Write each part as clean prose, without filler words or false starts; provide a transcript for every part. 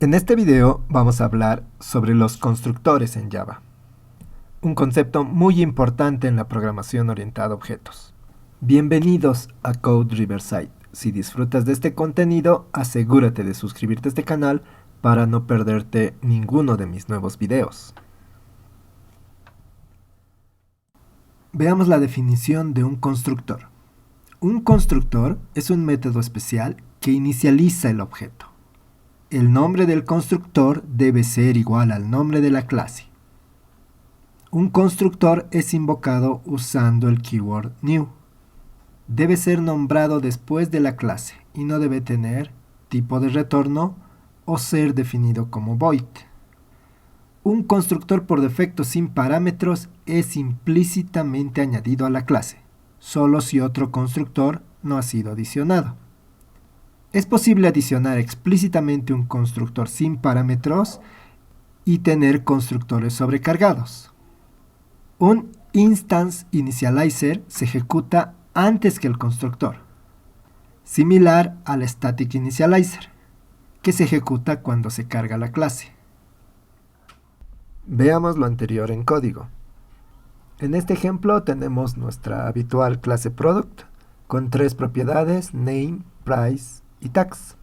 En este video vamos a hablar sobre los constructores en Java, un concepto muy importante en la programación orientada a objetos. Bienvenidos a Code Riverside. Si disfrutas de este contenido, asegúrate de suscribirte a este canal para no perderte ninguno de mis nuevos videos. Veamos la definición de un constructor. Un constructor es un método especial que inicializa el objeto. El nombre del constructor debe ser igual al nombre de la clase. Un constructor es invocado usando el keyword new. Debe ser nombrado después de la clase y no debe tener tipo de retorno o ser definido como void. Un constructor por defecto sin parámetros es implícitamente añadido a la clase, solo si otro constructor no ha sido adicionado. Es posible adicionar explícitamente un constructor sin parámetros y tener constructores sobrecargados. Un instance initializer se ejecuta antes que el constructor, similar al static initializer, que se ejecuta cuando se carga la clase. Veamos lo anterior en código. En este ejemplo tenemos nuestra habitual clase product con tres propiedades, name, price y tags.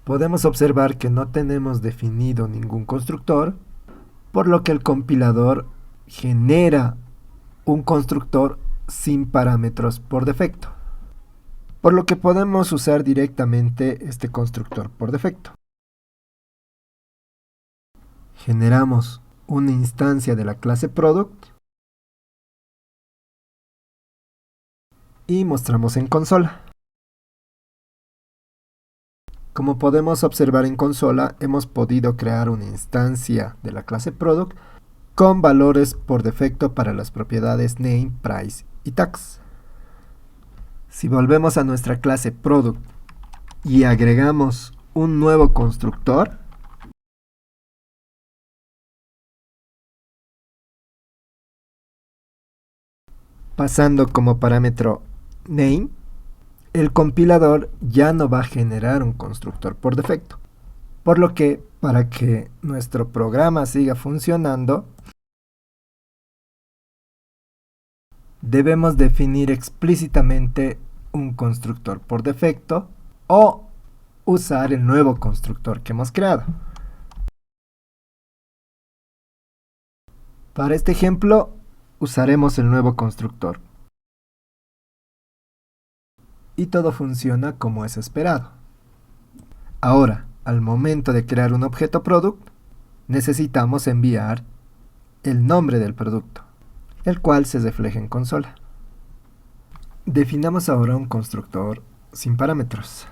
Podemos observar que no tenemos definido ningún constructor, por lo que el compilador genera un constructor sin parámetros por defecto, por lo que podemos usar directamente este constructor por defecto. Generamos una instancia de la clase product y mostramos en consola. Como podemos observar en consola, hemos podido crear una instancia de la clase product con valores por defecto para las propiedades name, price y tags. Si volvemos a nuestra clase product y agregamos un nuevo constructor, pasando como parámetro name, el compilador ya no va a generar un constructor por defecto. Por lo que, para que nuestro programa siga funcionando, debemos definir explícitamente un constructor por defecto o usar el nuevo constructor que hemos creado. Para este ejemplo, usaremos el nuevo constructor. Y todo funciona como es esperado. Ahora, al momento de crear un objeto product, necesitamos enviar el nombre del producto, el cual se refleja en consola. Definamos ahora un constructor sin parámetros.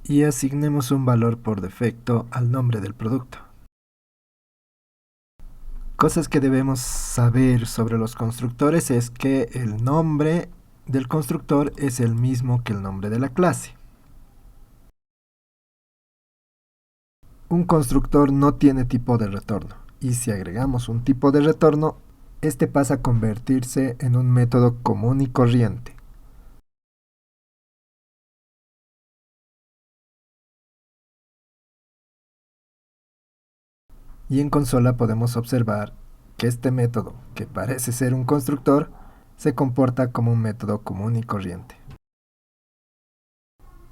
Y asignemos un valor por defecto al nombre del producto. Cosas que debemos saber sobre los constructores es que el nombre del constructor es el mismo que el nombre de la clase. Un constructor no tiene tipo de retorno, y si agregamos un tipo de retorno, este pasa a convertirse en un método común y corriente. Y en consola podemos observar que este método, que parece ser un constructor, se comporta como un método común y corriente.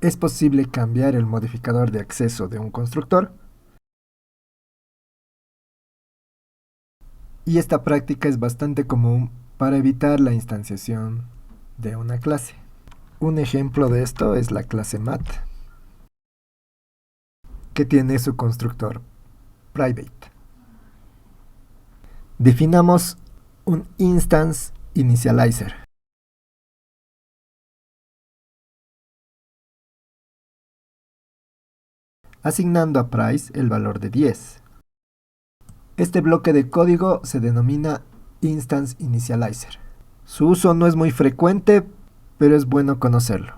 Es posible cambiar el modificador de acceso de un constructor, y esta práctica es bastante común para evitar la instanciación de una clase. Un ejemplo de esto es la clase mat, que tiene su constructor private. Definamos un instance initializer. Asignando a price el valor de 10. Este bloque de código se denomina instance initializer. Su uso no es muy frecuente, pero es bueno conocerlo.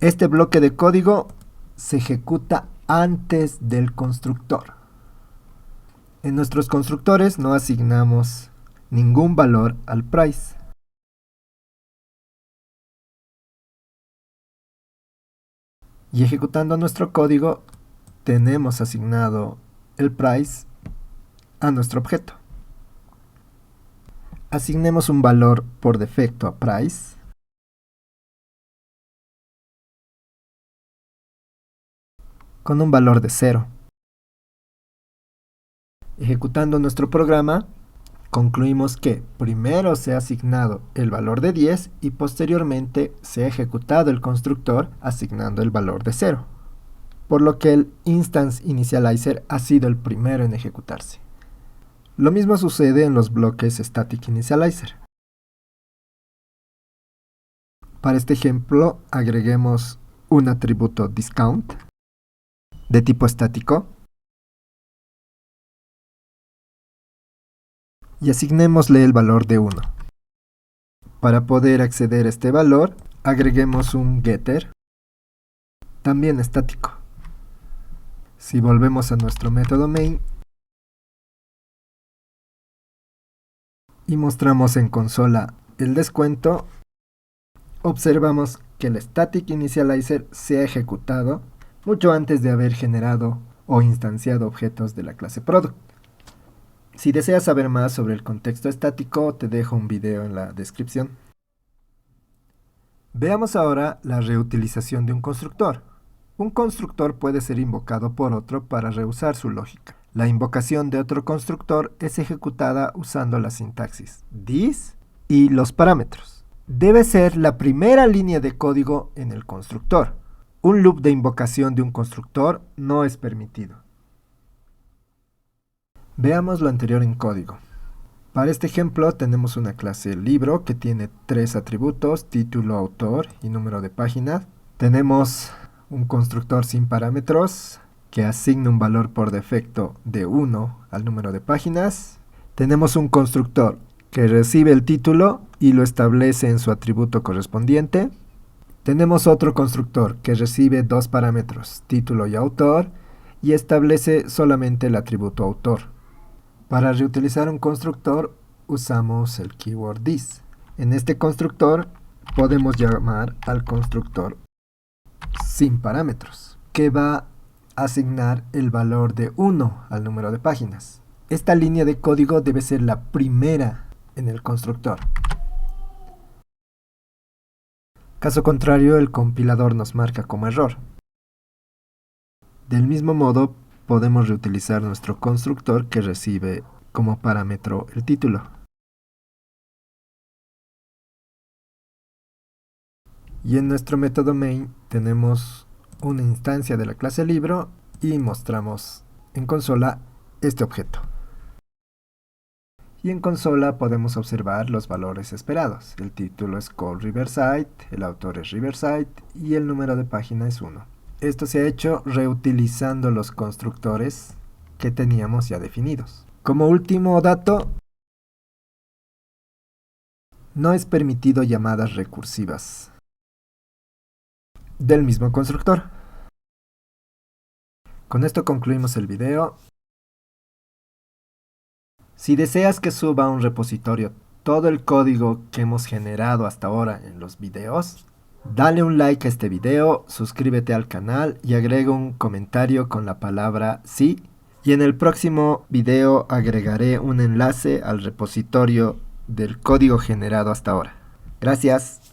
Este bloque de código se ejecuta antes del constructor. En nuestros constructores no asignamos ningún valor al price. Y ejecutando nuestro código, tenemos asignado el price a nuestro objeto. Asignemos un valor por defecto a price. Con un valor de 0. Ejecutando nuestro programa, concluimos que primero se ha asignado el valor de 10 y posteriormente se ha ejecutado el constructor asignando el valor de 0, por lo que el instance initializer ha sido el primero en ejecutarse. Lo mismo sucede en los bloques static initializer. Para este ejemplo, agreguemos un atributo discount de tipo estático y asignémosle el valor de 1. Para poder acceder a este valor, agreguemos un getter, también estático. Si volvemos a nuestro método main y mostramos en consola el descuento, observamos que el static initializer se ha ejecutado mucho antes de haber generado o instanciado objetos de la clase product. Si deseas saber más sobre el contexto estático, te dejo un video en la descripción. Veamos ahora la reutilización de un constructor. Un constructor puede ser invocado por otro para reusar su lógica. La invocación de otro constructor es ejecutada usando la sintaxis this y los parámetros. Debe ser la primera línea de código en el constructor. Un loop de invocación de un constructor no es permitido. Veamos lo anterior en código. Para este ejemplo tenemos una clase libro que tiene 3 atributos, título, autor y número de página. Tenemos un constructor sin parámetros que asigna un valor por defecto de 1 al número de páginas. Tenemos un constructor que recibe el título y lo establece en su atributo correspondiente. Tenemos otro constructor que recibe 2 parámetros, título y autor, y establece solamente el atributo autor. Para reutilizar un constructor usamos el keyword this. En este constructor podemos llamar al constructor sin parámetros, que va a asignar el valor de 1 al número de páginas. Esta línea de código debe ser la primera en el constructor. Caso contrario, el compilador nos marca como error. Del mismo modo, podemos reutilizar nuestro constructor que recibe como parámetro el título. Y en nuestro método main tenemos una instancia de la clase libro y mostramos en consola este objeto. Y en consola podemos observar los valores esperados. El título es Call Riverside, el autor es Riverside y el número de página es 1. Esto se ha hecho reutilizando los constructores que teníamos ya definidos. Como último dato, no es permitido llamadas recursivas del mismo constructor. Con esto concluimos el video. Si deseas que suba a un repositorio todo el código que hemos generado hasta ahora en los videos, dale un like a este video, suscríbete al canal y agrega un comentario con la palabra sí. Y en el próximo video agregaré un enlace al repositorio del código generado hasta ahora. Gracias.